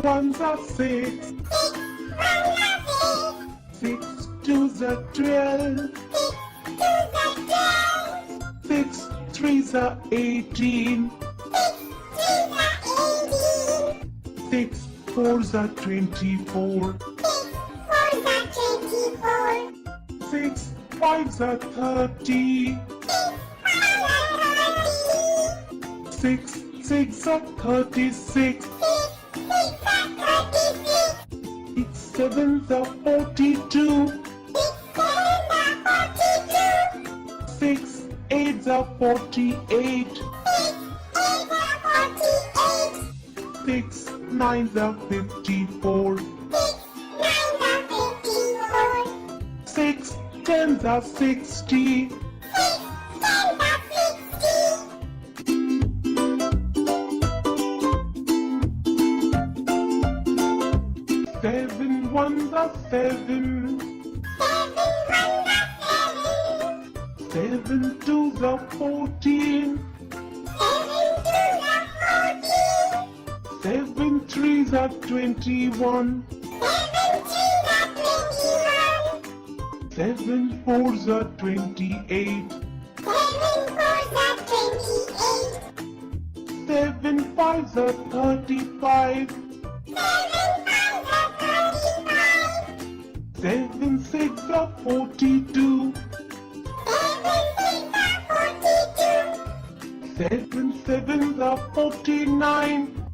ones are six. 6 twos are 12. 6 threes are 18. 6 fours are 24. 6 fives are 30. 6 six are 36. 6 sevens are 42. 6 eights are 48. 6 nines are 54. 6 tens are 60. 7 ones are 7. 7 twos are 14. 7 threes are 21. 7 fours are 28. 7 fives are 35. 7 six are 42. 7 sevens are 49.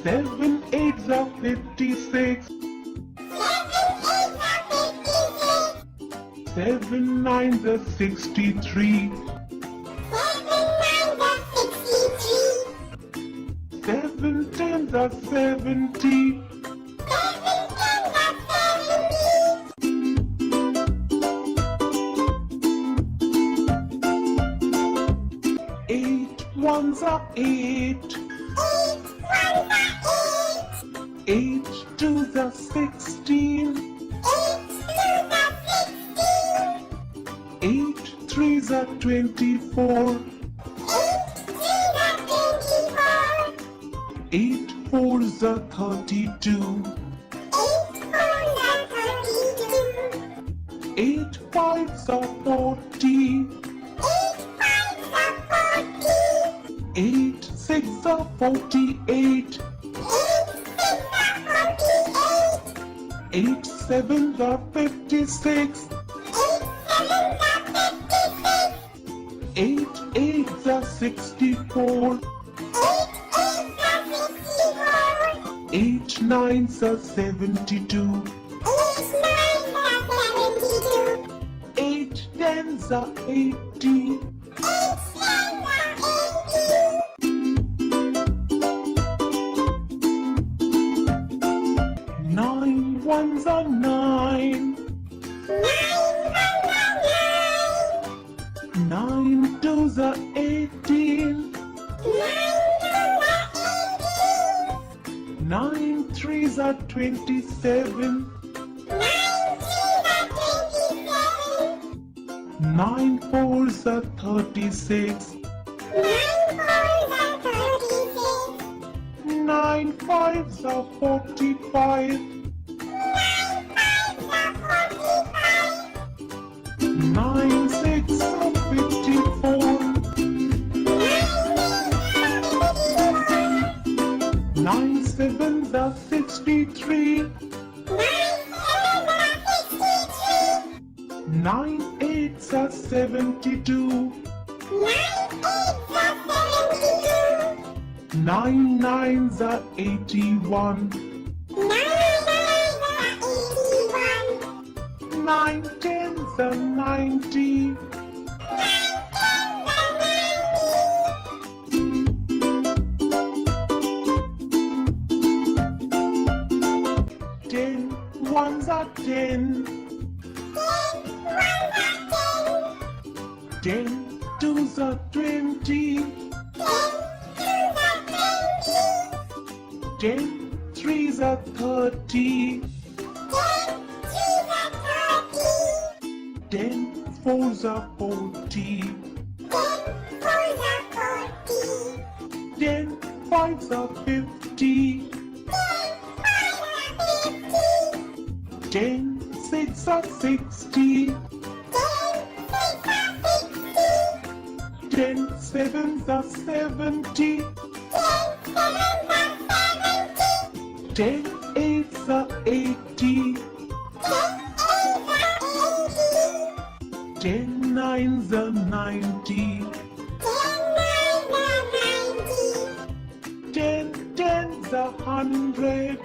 7 eights are 56. 7 nines are 63. 7 tens are 70. 8 ones are 8. 8 twos are 16. 8 threes are 24. 8 fours are 32. 8 fives are 40. 8 six are 48. 8 sevens are 56. 8 eights are 64. 8 nines are 72. 8 tens are 80. 9 ones are 9. 9 twos are 18. 9 threes are 27. 9 fours are 36. 9 fives are 45. 9 six are 54. 9 sevens are 63. 9 eights are 72. 9 nines are 81. 9 tens are 90. 10 ones are 10. 10 twos are 20. 10 threes are 30. 10 fours are 40. 10 5s are 50. 10 6s are 60. 10 7s are 70. 10 8s are 80. 10 9s are 90. 10 10s are 100.